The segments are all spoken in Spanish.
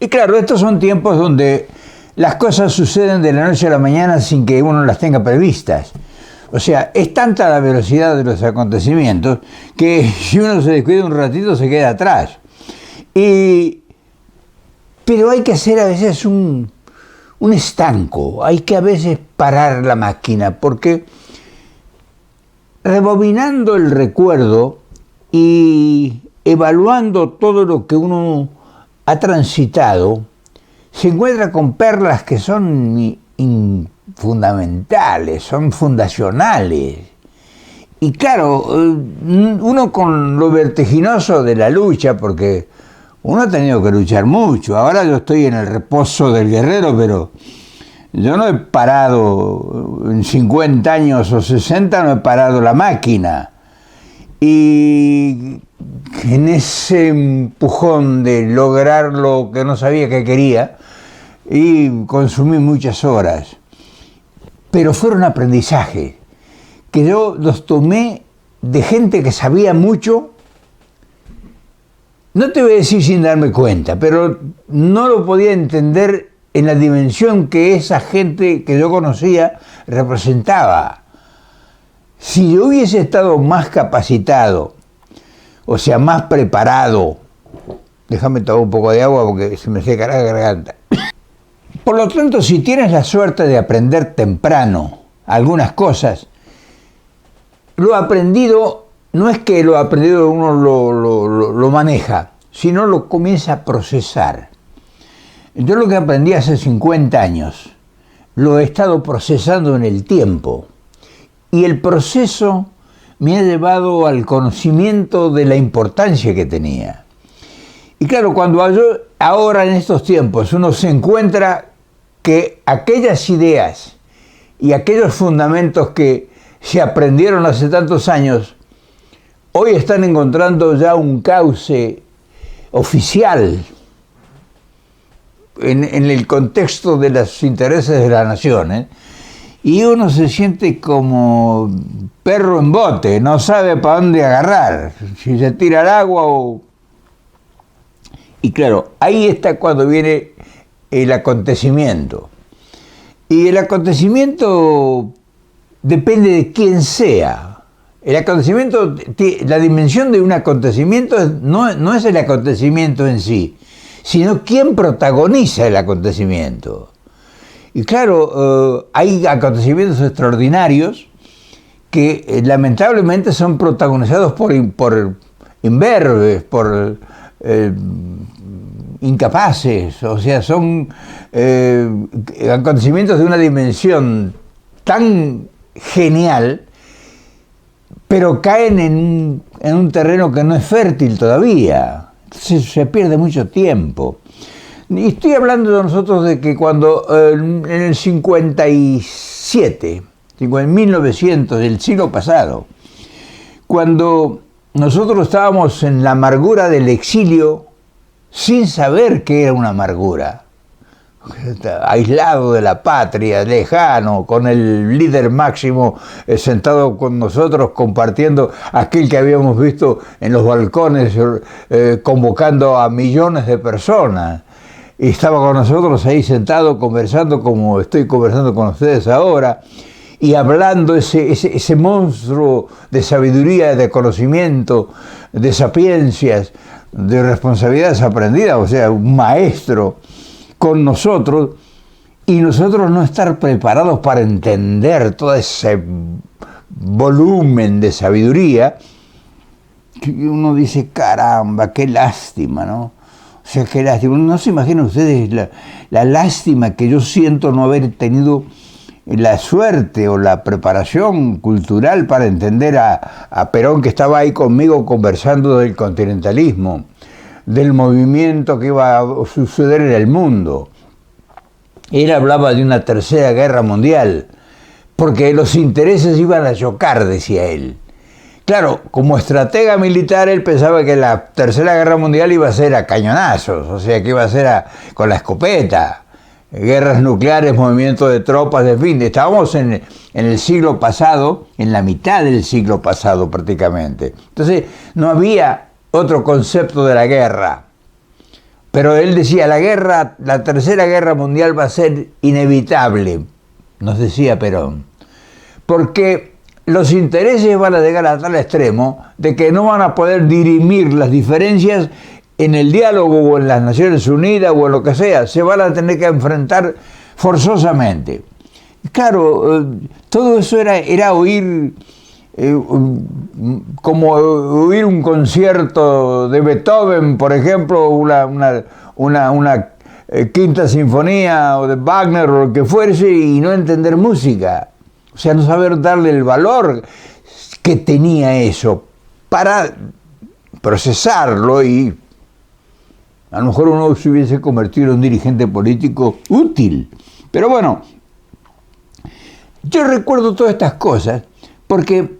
Y claro, estos son tiempos donde las cosas suceden de la noche a la mañana sin que uno las tenga previstas. O sea, es tanta la velocidad de los acontecimientos que si uno se descuida un ratito se queda atrás. Pero hay que hacer a veces un estanco, hay que a veces parar la máquina, porque rebobinando el recuerdo y evaluando todo lo que uno ha transitado, se encuentra con perlas que son fundamentales, son fundacionales. Y claro, uno con lo vertiginoso de la lucha, porque uno ha tenido que luchar mucho. Ahora yo estoy en el reposo del guerrero, pero yo no he parado en 50 años o 60, no he parado la máquina. Y en ese empujón de lograr lo que no sabía que quería, y consumí muchas horas. Pero fueron aprendizajes que yo los tomé de gente que sabía mucho. No te voy a decir sin darme cuenta, pero no lo podía entender en la dimensión que esa gente que yo conocía representaba. Si yo hubiese estado más capacitado, o sea, más preparado, déjame tomar un poco de agua porque se me seca la garganta. Por lo tanto, si tienes la suerte de aprender temprano algunas cosas, lo aprendido no es que lo aprendido uno lo maneja, sino lo comienza a procesar. Yo lo que aprendí hace 50 años, lo he estado procesando en el tiempo. Y el proceso me ha llevado al conocimiento de la importancia que tenía. Y claro, cuando ahora en estos tiempos uno se encuentra que aquellas ideas y aquellos fundamentos que se aprendieron hace tantos años, hoy están encontrando ya un cauce oficial en el contexto de los intereses de la nación, y uno se siente como perro en bote, no sabe para dónde agarrar, si se tira al agua o... Y claro, ahí está cuando viene el acontecimiento. Y el acontecimiento depende de quién sea. El acontecimiento, la dimensión de un acontecimiento no es el acontecimiento en sí, sino quién protagoniza el acontecimiento. Y claro, hay acontecimientos extraordinarios que lamentablemente son protagonizados por imberbes, por incapaces, o sea, son acontecimientos de una dimensión tan genial, pero caen en un terreno que no es fértil todavía. Entonces se pierde mucho tiempo. Y estoy hablando de nosotros de que cuando en el 57, en 1900 del siglo pasado, cuando nosotros estábamos en la amargura del exilio sin saber qué era una amargura, aislado de la patria, lejano, con el líder máximo sentado con nosotros, compartiendo aquel que habíamos visto en los balcones, convocando a millones de personas. Y estaba con nosotros ahí sentado, conversando como estoy conversando con ustedes ahora, y hablando ese monstruo de sabiduría, de conocimiento, de sapiencias, de responsabilidades aprendidas, o sea, un maestro con nosotros, y nosotros no estar preparados para entender todo ese volumen de sabiduría, que uno dice, caramba, qué lástima, ¿no? O sea, qué lástima. No se imaginan ustedes la lástima que yo siento no haber tenido la suerte o la preparación cultural para entender a Perón, que estaba ahí conmigo conversando del continentalismo, del movimiento que iba a suceder en el mundo. Él hablaba de una tercera guerra mundial, porque los intereses iban a chocar, decía él. Claro, como estratega militar, él pensaba que la tercera guerra mundial iba a ser a cañonazos, o sea, que iba a ser con la escopeta, guerras nucleares, movimiento de tropas, en fin. Estábamos en el siglo pasado, en la mitad del siglo pasado prácticamente. Entonces, no había otro concepto de la guerra. Pero él decía, la tercera guerra mundial va a ser inevitable, nos decía Perón, porque los intereses van a llegar a tal extremo de que no van a poder dirimir las diferencias en el diálogo o en las Naciones Unidas o en lo que sea, se van a tener que enfrentar forzosamente. Claro, todo eso era oír, como oír un concierto de Beethoven, por ejemplo, una quinta sinfonía o de Wagner o lo que fuese, y no entender música. O sea, no saber darle el valor que tenía eso para procesarlo, y a lo mejor uno se hubiese convertido en un dirigente político útil. Pero bueno, yo recuerdo todas estas cosas porque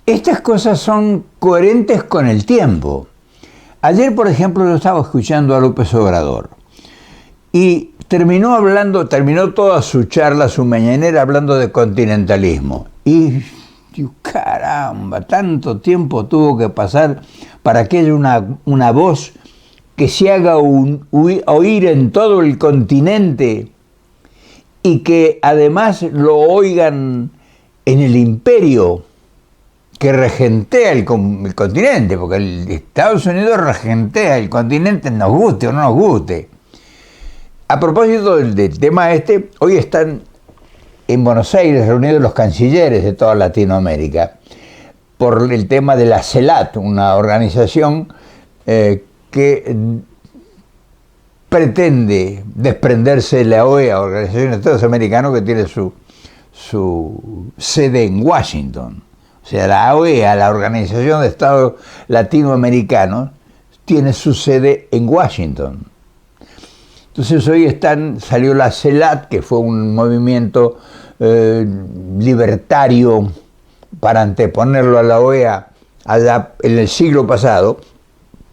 estas cosas son coherentes con el tiempo. Ayer, por ejemplo, yo estaba escuchando a López Obrador y terminó toda su charla, su mañanera, hablando de continentalismo. Y digo, caramba, tanto tiempo tuvo que pasar para que haya una voz que se haga oír en todo el continente y que además lo oigan en el imperio que regentea el continente, porque el Estados Unidos regentea el continente, nos guste o no nos guste. A propósito del tema hoy están en Buenos Aires reunidos los cancilleres de toda Latinoamérica por el tema de la CELAT, una organización que pretende desprenderse de la OEA, Organización de Estados Americanos, que tiene su sede en Washington. O sea, la OEA, la Organización de Estados Latinoamericanos, tiene su sede en Washington. Entonces hoy salió la CELAT, que fue un movimiento libertario para anteponerlo a la OEA allá en el siglo pasado,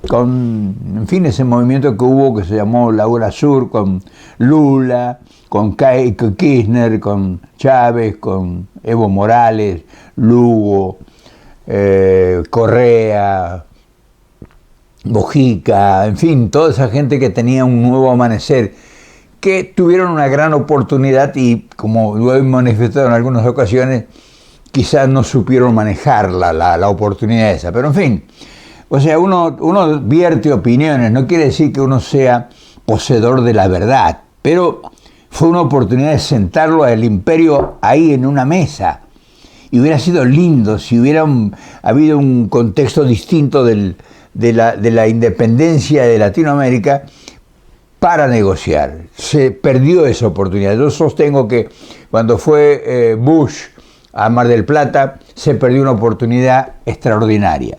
en fin, ese movimiento que hubo que se llamó la UNASUR, con Lula, con Kirchner, con Chávez, con Evo Morales, Lugo, Correa, Mojica, en fin, toda esa gente que tenía un nuevo amanecer, que tuvieron una gran oportunidad y, como lo he manifestado en algunas ocasiones, quizás no supieron manejar la oportunidad esa, pero en fin. O sea, uno vierte opiniones, no quiere decir que uno sea poseedor de la verdad, pero fue una oportunidad de sentarlo al imperio ahí en una mesa. Y hubiera sido lindo si hubiera habido un contexto distinto de la independencia de Latinoamérica para negociar. Se perdió esa oportunidad. Yo sostengo que cuando fue Bush a Mar del Plata, se perdió una oportunidad extraordinaria.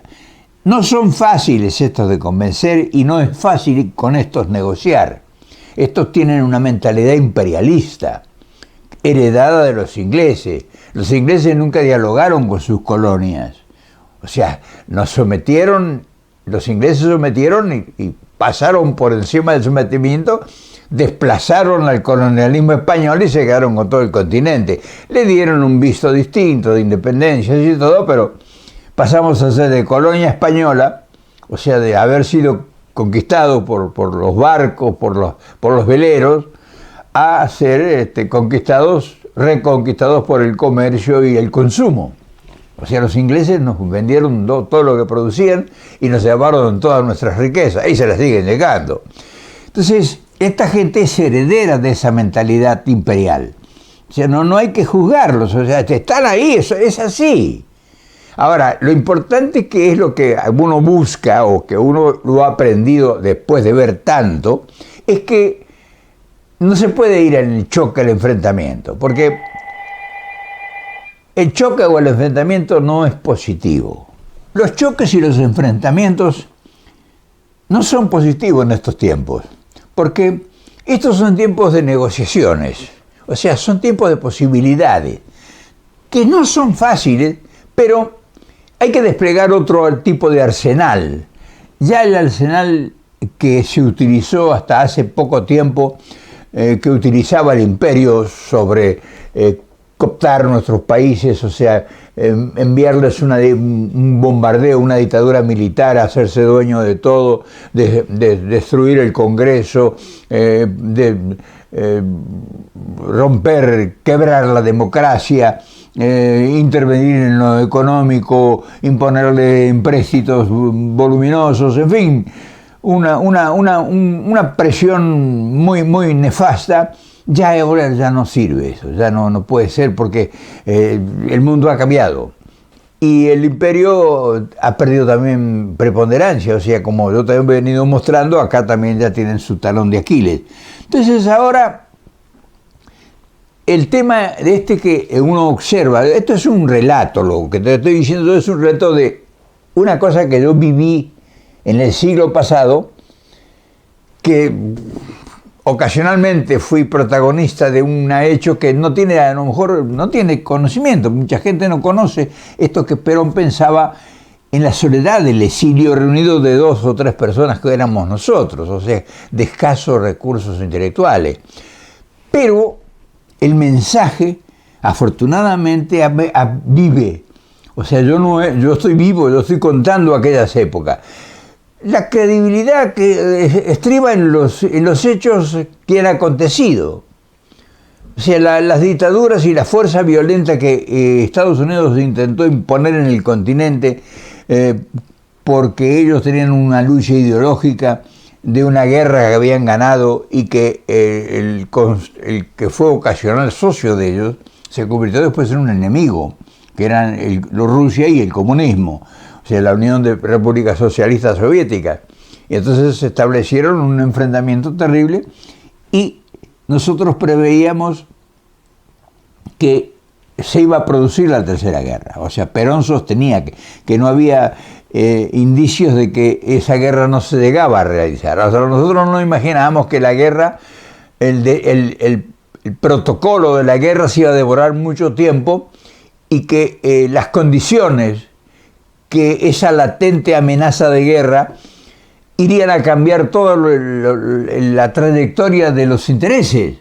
No son fáciles estos de convencer y no es fácil con estos negociar. Estos tienen una mentalidad imperialista, heredada de los ingleses. Los ingleses nunca dialogaron con sus colonias. O sea, los ingleses sometieron y pasaron por encima del sometimiento, desplazaron al colonialismo español y se quedaron con todo el continente. Le dieron un visto distinto de independencia y todo, pero pasamos a ser de colonia española, o sea, de haber sido conquistado por los barcos, por los veleros, a ser reconquistados por el comercio y el consumo. O sea, los ingleses nos vendieron todo lo que producían y nos llevaron todas nuestras riquezas, y se las siguen llegando. Entonces, esta gente es heredera de esa mentalidad imperial. O sea, no hay que juzgarlos, o sea, están ahí, eso es así. Ahora, lo importante que es lo que uno busca o que uno lo ha aprendido después de ver tanto, es que no se puede ir en el choque, al enfrentamiento, porque el choque o el enfrentamiento no es positivo. Los choques y los enfrentamientos no son positivos en estos tiempos, porque estos son tiempos de negociaciones, o sea, son tiempos de posibilidades, que no son fáciles, pero hay que desplegar otro tipo de arsenal. Ya el arsenal que se utilizó hasta hace poco tiempo, que utilizaba el imperio sobre cooptar nuestros países, o sea, enviarles un bombardeo, una dictadura militar, hacerse dueño de todo, de destruir el Congreso, romper, quebrar la democracia, intervenir en lo económico, imponerle empréstitos voluminosos, en fin, una presión muy nefasta. Ya ahora ya no sirve eso, ya no puede ser, porque el mundo ha cambiado y el imperio ha perdido también preponderancia. O sea, como yo también he venido mostrando, acá también ya tienen su talón de Aquiles. Entonces ahora el tema de que uno observa, esto es un relato, lo que te estoy diciendo es un relato de una cosa que yo viví en el siglo pasado, que ocasionalmente fui protagonista de un hecho que no tiene, a lo mejor no tiene conocimiento. Mucha gente no conoce esto, que Perón pensaba en la soledad del exilio, reunido de 2 o 3 personas que éramos nosotros, o sea, de escasos recursos intelectuales. Pero el mensaje, afortunadamente, vive. O sea, yo estoy vivo, yo estoy contando aquellas épocas. La credibilidad que estriba en los hechos que han acontecido. O sea, las dictaduras y la fuerza violenta que Estados Unidos intentó imponer en el continente, porque ellos tenían una lucha ideológica de una guerra que habían ganado, y que el que fue ocasional socio de ellos se convirtió después en un enemigo, que eran Rusia y el comunismo. O sea, la Unión de Repúblicas Socialistas Soviéticas. Y entonces se establecieron un enfrentamiento terrible, y nosotros preveíamos que se iba a producir la Tercera Guerra. O sea, Perón sostenía que no había indicios de que esa guerra no se llegaba a realizar. O sea, nosotros no imaginábamos que la guerra, el protocolo de la guerra se iba a devorar mucho tiempo, y que las condiciones, que esa latente amenaza de guerra irían a cambiar toda la trayectoria de los intereses.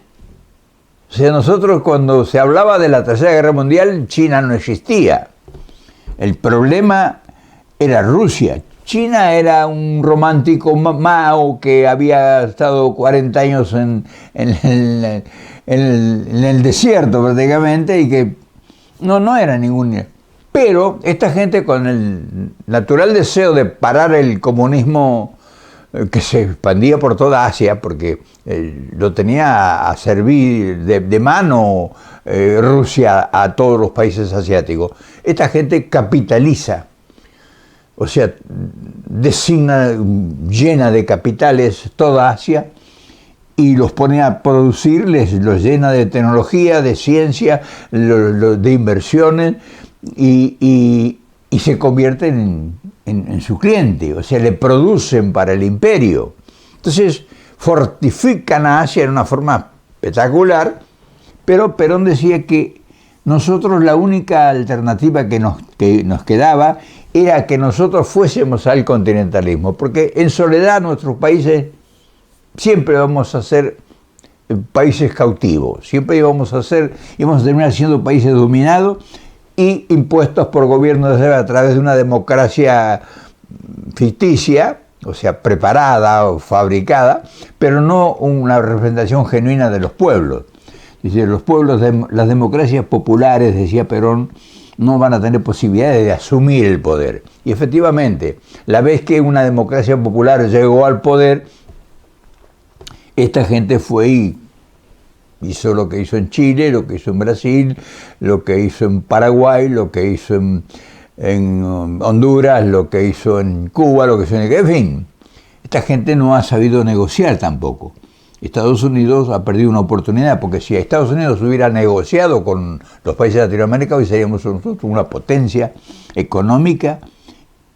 O sea, nosotros, cuando se hablaba de la Tercera Guerra Mundial, China no existía. El problema era Rusia. China era un romántico Mao que había estado 40 años en el desierto prácticamente, y que no era ningún... Pero esta gente, con el natural deseo de parar el comunismo que se expandía por toda Asia, porque lo tenía a servir de mano Rusia a todos los países asiáticos, esta gente capitaliza, o sea, designa, llena de capitales toda Asia, y los pone a producir, los llena de tecnología, de ciencia, de inversiones, y se convierten en su cliente. O sea, le producen para el imperio. Entonces fortifican a Asia en una forma espectacular. Pero Perón decía que nosotros, la única alternativa que nos quedaba era que nosotros fuésemos al continentalismo, porque en soledad nuestros países siempre vamos a ser países cautivos, siempre íbamos a terminar siendo países dominados y impuestos por gobiernos a través de una democracia ficticia, o sea, preparada o fabricada, pero no una representación genuina de los pueblos. Dice, los pueblos, las democracias populares, decía Perón, no van a tener posibilidades de asumir el poder. Y efectivamente, la vez que una democracia popular llegó al poder, esta gente fue y hizo lo que hizo en Chile, lo que hizo en Brasil, lo que hizo en Paraguay, lo que hizo en Honduras, lo que hizo en Cuba, lo que hizo en fin. Esta gente no ha sabido negociar tampoco. Estados Unidos ha perdido una oportunidad, porque si Estados Unidos hubiera negociado con los países de Latinoamérica, hoy seríamos nosotros una potencia económica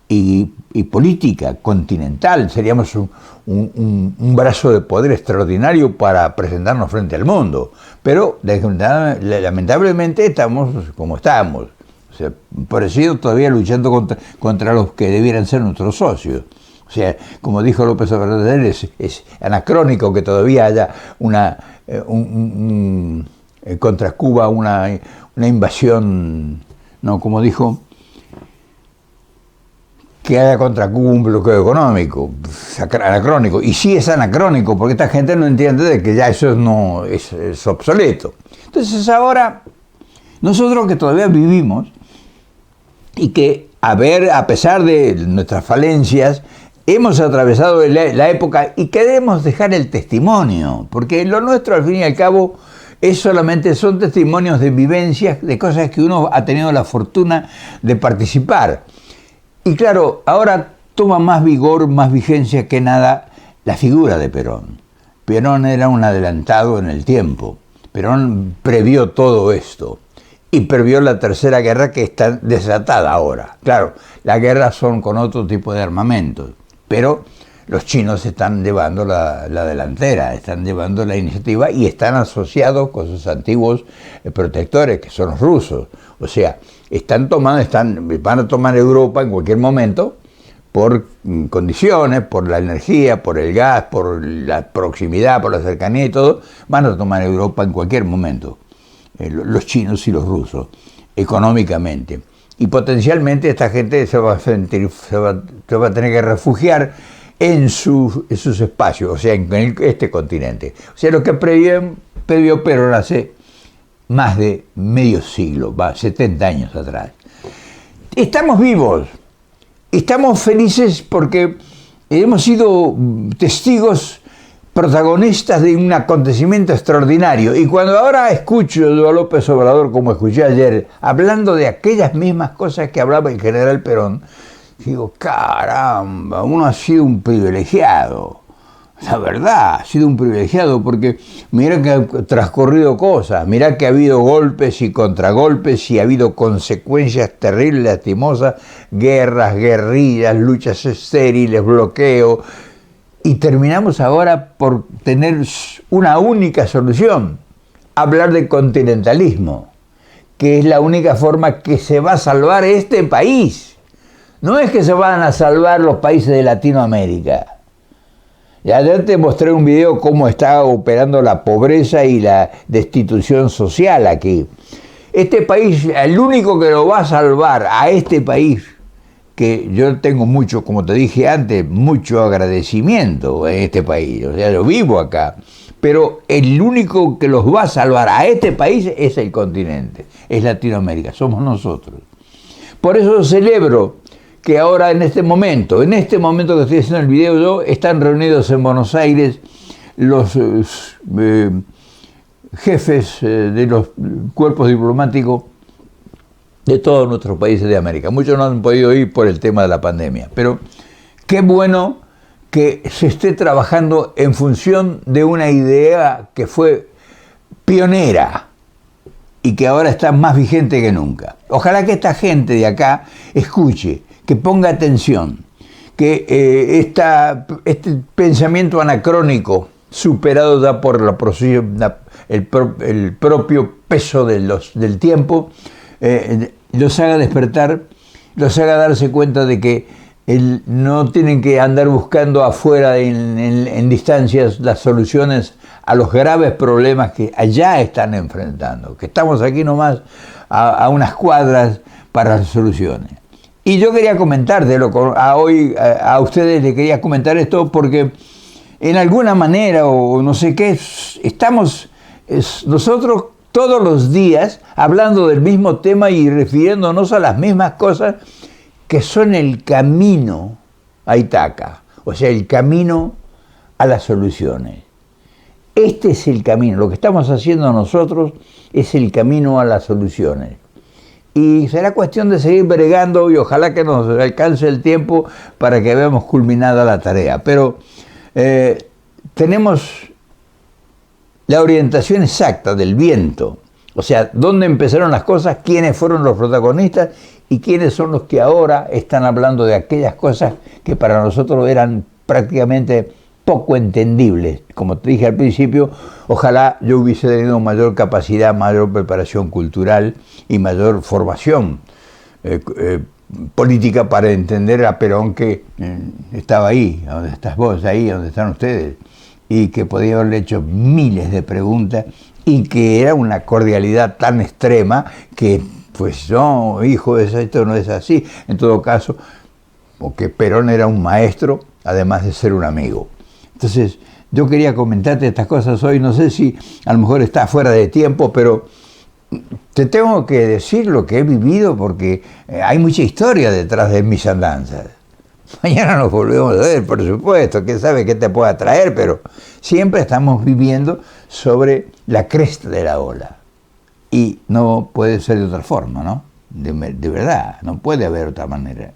y política continental. Seríamos un brazo de poder extraordinario para presentarnos frente al mundo. Pero lamentablemente estamos como estamos. O sea, por eso todavía luchando contra los que debieran ser nuestros socios. O sea, como dijo López Obrador, es anacrónico que todavía haya contra Cuba una invasión no, como dijo, que haya contracumbre un bloqueo económico, anacrónico. Y sí es anacrónico, porque esta gente no entiende de que ya eso no es obsoleto. Entonces ahora, nosotros que todavía vivimos, y que a pesar de nuestras falencias, hemos atravesado la época y queremos dejar el testimonio, porque lo nuestro al fin y al cabo son testimonios de vivencias, de cosas que uno ha tenido la fortuna de participar. Y claro, ahora toma más vigor, más vigencia que nada la figura de Perón. Perón era un adelantado en el tiempo. Perón previó todo esto y previó la Tercera Guerra que está desatada ahora. Claro, las guerras son con otro tipo de armamentos, pero los chinos están llevando la delantera, están llevando la iniciativa y están asociados con sus antiguos protectores, que son los rusos. O sea, van a tomar Europa en cualquier momento por condiciones, por la energía, por el gas, por la proximidad, por la cercanía y todo, van a tomar Europa en cualquier momento, los chinos y los rusos, económicamente. Y potencialmente esta gente se va a tener que refugiar en sus espacios, o sea, en este continente. O sea, lo que previó Perón hace más de medio siglo, 70 años atrás. Estamos vivos, estamos felices porque hemos sido testigos, protagonistas de un acontecimiento extraordinario. Y cuando ahora escucho yo a López Obrador, como escuché ayer, hablando de aquellas mismas cosas que hablaba el general Perón, digo, caramba, uno ha sido un privilegiado. La verdad, ha sido un privilegiado porque mira que han transcurrido cosas, mira que ha habido golpes y contragolpes y ha habido consecuencias terribles, lastimosas, guerras, guerrillas, luchas estériles, bloqueo, y terminamos ahora por tener una única solución, hablar de continentalismo, que es la única forma que se va a salvar este país. No es que se van a salvar los países de Latinoamérica. Y ayer te mostré un video cómo está operando la pobreza y la destitución social aquí. Este país, el único que lo va a salvar a este país, que yo tengo mucho, como te dije antes, mucho agradecimiento en este país, o sea, yo vivo acá, pero el único que los va a salvar a este país es el continente, es Latinoamérica, somos nosotros. Por eso celebro que ahora en este momento que estoy haciendo el video yo, están reunidos en Buenos Aires los jefes de los cuerpos diplomáticos de todos nuestros países de América. Muchos no han podido ir por el tema de la pandemia, pero qué bueno que se esté trabajando en función de una idea que fue pionera y que ahora está más vigente que nunca. Ojalá que esta gente de acá escuche, que ponga atención, que este pensamiento anacrónico, superado ya por el propio peso del tiempo, los haga despertar, los haga darse cuenta de que no tienen que andar buscando afuera en distancias las soluciones a los graves problemas que allá están enfrentando, que estamos aquí nomás a unas cuadras para las soluciones. Y yo quería comentártelo hoy a ustedes, les quería comentar esto porque en alguna manera, o no sé qué, estamos nosotros todos los días hablando del mismo tema y refiriéndonos a las mismas cosas que son el camino a Ítaca, o sea, el camino a las soluciones. Este es el camino, lo que estamos haciendo nosotros es el camino a las soluciones. Y será cuestión de seguir bregando y ojalá que nos alcance el tiempo para que veamos culminada la tarea. Pero tenemos la orientación exacta del viento, o sea, dónde empezaron las cosas, quiénes fueron los protagonistas y quiénes son los que ahora están hablando de aquellas cosas que para nosotros eran prácticamente poco entendibles. Como te dije al principio, ojalá yo hubiese tenido mayor capacidad, mayor preparación cultural y mayor formación política para entender a Perón, que estaba ahí, donde estás vos, ahí donde están ustedes, y que podía haberle hecho miles de preguntas y que era una cordialidad tan extrema que Pues no, hijo, esto no es así. En todo caso, porque Perón era un maestro, además de ser un amigo. Entonces, yo quería comentarte estas cosas hoy, no sé si a lo mejor está fuera de tiempo, pero te tengo que decir lo que he vivido porque hay mucha historia detrás de mis andanzas. Mañana nos volvemos a ver, por supuesto, quién sabe qué te pueda traer, pero siempre estamos viviendo sobre la cresta de la ola. Y no puede ser de otra forma, ¿no? De verdad, no puede haber otra manera.